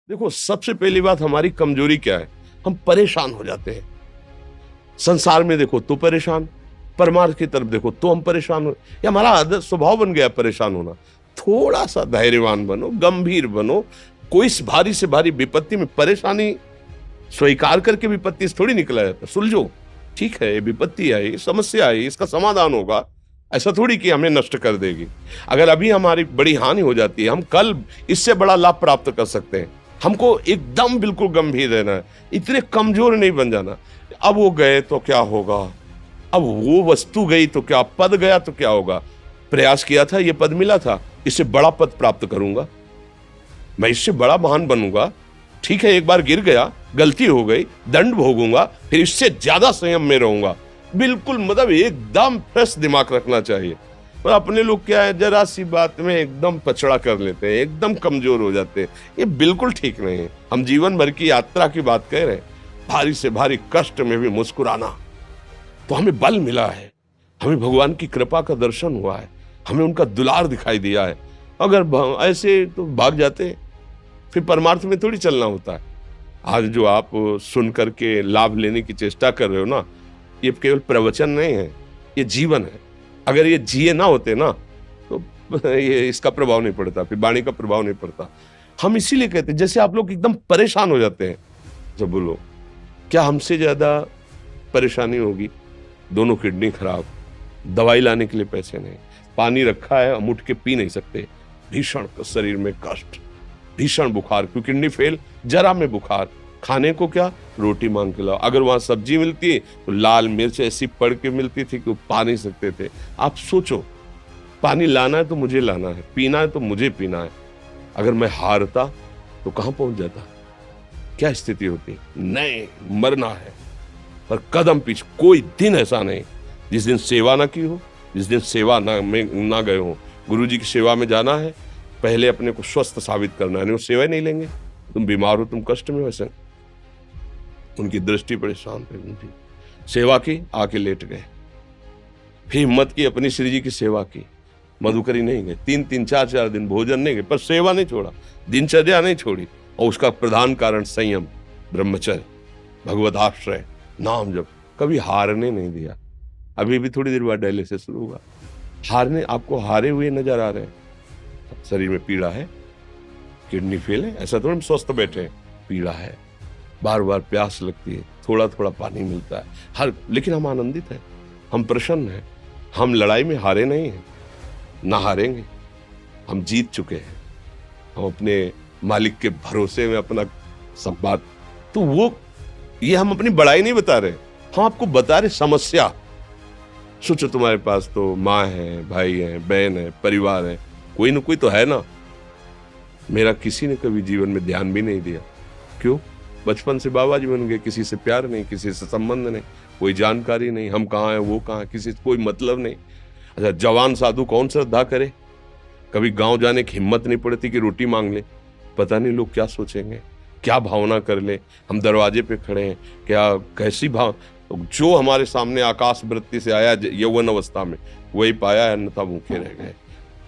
देखो, सबसे पहली बात हमारी कमजोरी क्या है? हम परेशान हो जाते हैं। संसार में देखो तो परेशान, परमार्थ की तरफ देखो तो हम परेशान हो। ये हमारा आदत स्वभाव बन गया परेशान होना। थोड़ा सा धैर्यवान बनो, गंभीर बनो। कोई इस भारी से भारी विपत्ति में परेशानी स्वीकार करके विपत्ति से थोड़ी निकला जाता। सुलझो, ठीक है, ये विपत्ति आई, समस्या आई, इसका समाधान होगा। ऐसा थोड़ी कि हमें नष्ट कर देगी। अगर अभी हमारी बड़ी हानि हो जाती है, हम कल इससे बड़ा लाभ प्राप्त कर सकते हैं। हमको एकदम बिल्कुल गंभीर रहना है, इतने कमजोर नहीं बन जाना। अब वो गए तो क्या होगा, अब वो वस्तु गई तो क्या, पद गया तो क्या होगा। प्रयास किया था, ये पद मिला था, इससे बड़ा पद प्राप्त करूंगा, मैं इससे बड़ा महान बनूंगा। ठीक है, एक बार गिर गया, गलती हो गई, दंड भोगूंगा, फिर इससे ज्यादा संयम में रहूंगा। बिल्कुल मतलब एकदम फ्रेश दिमाग रखना चाहिए। और अपने लोग क्या है, जरा सी बात में एकदम पछड़ा कर लेते हैं, एकदम कमजोर हो जाते हैं। ये बिल्कुल ठीक नहीं है। हम जीवन भर की यात्रा की बात कह रहे हैं, भारी से भारी कष्ट में भी मुस्कुराना, तो हमें बल मिला है, हमें भगवान की कृपा का दर्शन हुआ है, हमें उनका दुलार दिखाई दिया है। अगर ऐसे तो भाग जाते, फिर परमार्थ में थोड़ी चलना होता है। आज जो आप सुन करके लाभ लेने की चेष्टा कर रहे हो ना, ये केवल प्रवचन नहीं है, ये जीवन है। अगर ये जिए ना होते ना, तो ये इसका प्रभाव नहीं पड़ता, फिर वाणी का प्रभाव नहीं पड़ता। हम इसीलिए कहते हैं, जैसे आप लोग एकदम परेशान हो जाते हैं जब बोलो, क्या हमसे ज्यादा परेशानी होगी? दोनों किडनी खराब, दवाई लाने के लिए पैसे नहीं, पानी रखा है हम उठ के पी नहीं सकते, भीषण शरीर में कष्ट, भीषण बुखार, क्योंकि किडनी फेल, जरा में बुखार, खाने को क्या, रोटी मांग के लाओ। अगर वहां सब्जी मिलती है तो लाल मिर्च ऐसी पड़ के मिलती थी कि वो पा नहीं सकते थे। आप सोचो, पानी लाना है तो मुझे लाना है, पीना है तो मुझे पीना है। अगर मैं हारता तो कहां पहुंच जाता, क्या स्थिति होती? नहीं, मरना है, पर कदम पीछे। कोई दिन ऐसा नहीं जिस दिन सेवा ना की हो, जिस दिन सेवा ना गए हो। गुरु जी की सेवा में जाना है, पहले अपने को स्वस्थ साबित करना है, नहीं वो सेवा ही नहीं लेंगे। तुम बीमार हो, तुम कष्ट में, वैसे उनकी दृष्टि बड़े शांत है। उनकी सेवा की, आके लेट गए, फिर हिम्मत की, अपनी श्री जी की सेवा की, मधुकरी नहीं गए, 3-3 4-4 दिन भोजन नहीं गए, पर सेवा नहीं छोड़ा, दिनचर्या नहीं छोड़ी। और उसका प्रधान कारण संयम, ब्रह्मचर्य, भगवदाश्रय, नाम जप, कभी हारने नहीं दिया। अभी भी थोड़ी देर बाद डायलिसिस शुरू होगा, हारने, आपको हारे हुए नजर आ रहे हैं। शरीर में पीड़ा है, किडनी फेल है, ऐसा तो हम स्वस्थ बैठे हैं, पीड़ा है, बार बार प्यास लगती है, थोड़ा थोड़ा पानी मिलता है, लेकिन हम आनंदित हैं, हम प्रसन्न हैं। हम लड़ाई में हारे नहीं हैं, ना हारेंगे, हम जीत चुके हैं। हम अपने मालिक के भरोसे में अपना सब बात, तो वो ये हम अपनी बड़ाई नहीं बता रहे, हम आपको बता रहे समस्या। सोचो, तुम्हारे पास तो माँ है, भाई है, बहन है, परिवार है, कोई ना कोई तो है ना। मेरा किसी ने कभी जीवन में ध्यान भी नहीं दिया। क्यों? बचपन से बाबा जी बन गए, किसी से प्यार नहीं, किसी से संबंध नहीं, कोई जानकारी नहीं, हम कहाँ हैं, वो कहाँ, किसी से कोई मतलब नहीं। अच्छा, जवान साधु कौन श्रद्धा करे? कभी गांव जाने की हिम्मत नहीं पड़ती कि रोटी मांग ले, पता नहीं लोग क्या सोचेंगे, क्या भावना कर ले। हम दरवाजे पे खड़े हैं, क्या कैसी भाव, जो हमारे सामने आकाश वृत्ति से आया यौवन अवस्था में, वही पाया, अन्यथा भूखे रह गए।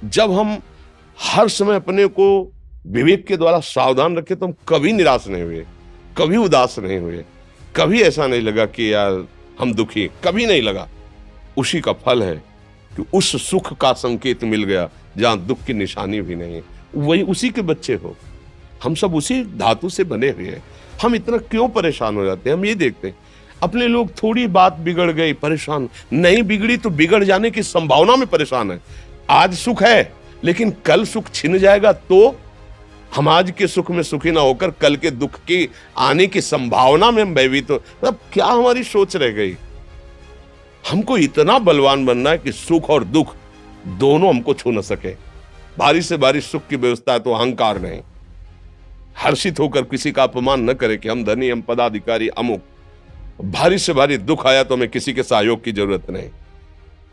जब हम हर समय अपने को विवेक के द्वारा सावधान रखे, तो हम कभी निराश नहीं हुए, कभी उदास नहीं हुए, कभी ऐसा नहीं लगा कि यार हम दुखी, कभी नहीं लगा। उसी का फल है कि उस सुख का संकेत मिल गया जहां दुख की निशानी भी नहीं है। वही उसी के बच्चे हो, हम सब उसी धातु से बने हुए हैं। हम इतना क्यों परेशान हो जाते हैं? हम ये देखते हैं, अपने लोग थोड़ी बात बिगड़ गई परेशान, नहीं बिगड़ी तो बिगड़ जाने की संभावना में परेशान है। आज सुख है, लेकिन कल सुख छिन जाएगा, तो हम आज के सुख में सुखी ना होकर कल के दुख की आने की संभावना में हम भयभीत हो। मतलब क्या हमारी सोच रह गई? हमको इतना बलवान बनना है कि सुख और दुख दोनों हमको छू न सके। भारी से भारी सुख की व्यवस्था है तो अहंकार नहीं, हर्षित होकर किसी का अपमान न करे कि हम धनी, हम पदाधिकारी, अमुक। भारी से भारी दुख आया तो हमें किसी के सहयोग की जरूरत नहीं,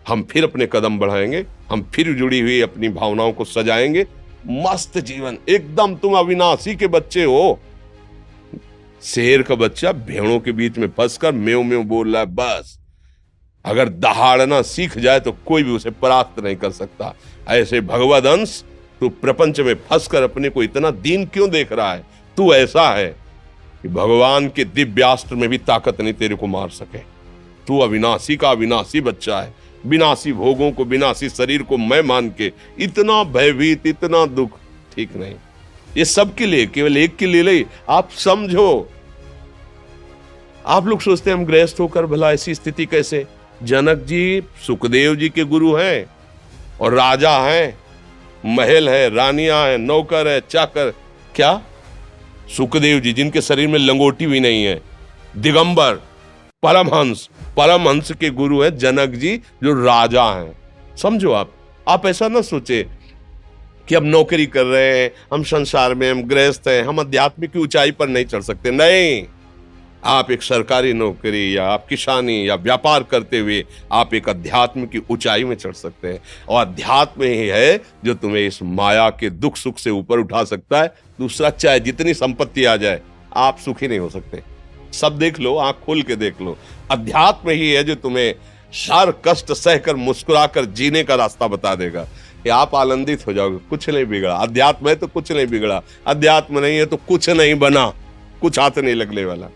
हम फिर अपने कदम बढ़ाएंगे, हम फिर जुड़ी हुई अपनी भावनाओं को सजाएंगे। मस्त जीवन, एकदम तुम अविनाशी के बच्चे हो। शेर का बच्चा भेड़ों के बीच में फंसकर म्यों म्यों बोल रहा है, बस अगर दहाड़ना सीख जाए तो कोई भी उसे परास्त नहीं कर सकता। ऐसे भगवद अंश, तू प्रपंच में फंसकर अपने को इतना दीन क्यों देख रहा है? तू ऐसा है कि भगवान के दिव्यास्त्र में भी ताकत नहीं तेरे को मार सके। तू अविनाशी का अविनाशी बच्चा है। विनाशी भोगों को, विनाशी शरीर को मैं मान के इतना भयभीत, इतना दुख ठीक नहीं। ये सबके लिए, केवल एक के लिए नहीं। आप समझो, आप लोग सोचते हैं हम गृहस्थ होकर भला ऐसी स्थिति कैसे। जनक जी सुखदेव जी के गुरु हैं और राजा हैं, महल है, रानियां हैं, नौकर है, चाकर। क्या सुखदेव जी जिनके शरीर में लंगोटी भी नहीं है, दिगंबर, परमहंस, परमहंस के गुरु हैं जनक जी जो राजा हैं। समझो आप ऐसा ना सोचे कि हम नौकरी कर रहे हैं, हम संसार में, हम गृहस्थ हैं, हम आध्यात्मिक की ऊंचाई पर नहीं चढ़ सकते। नहीं, आप एक सरकारी नौकरी या आप किसानी या व्यापार करते हुए आप एक अध्यात्म की ऊंचाई में चढ़ सकते हैं। और अध्यात्म ही है जो तुम्हें इस माया के दुख सुख से ऊपर उठा सकता है। दूसरा, चाहे जितनी संपत्ति आ जाए, आप सुखी नहीं हो सकते। सब देख लो, आंख खोल के देख लो। अध्यात्म ही है जो तुम्हें हर कष्ट सहकर मुस्कुराकर जीने का रास्ता बता देगा कि आप आनंदित हो जाओगे। कुछ नहीं बिगड़ा। अध्यात्म है तो कुछ नहीं बिगड़ा, अध्यात्म नहीं है तो कुछ नहीं बना, कुछ हाथ नहीं लगने वाला।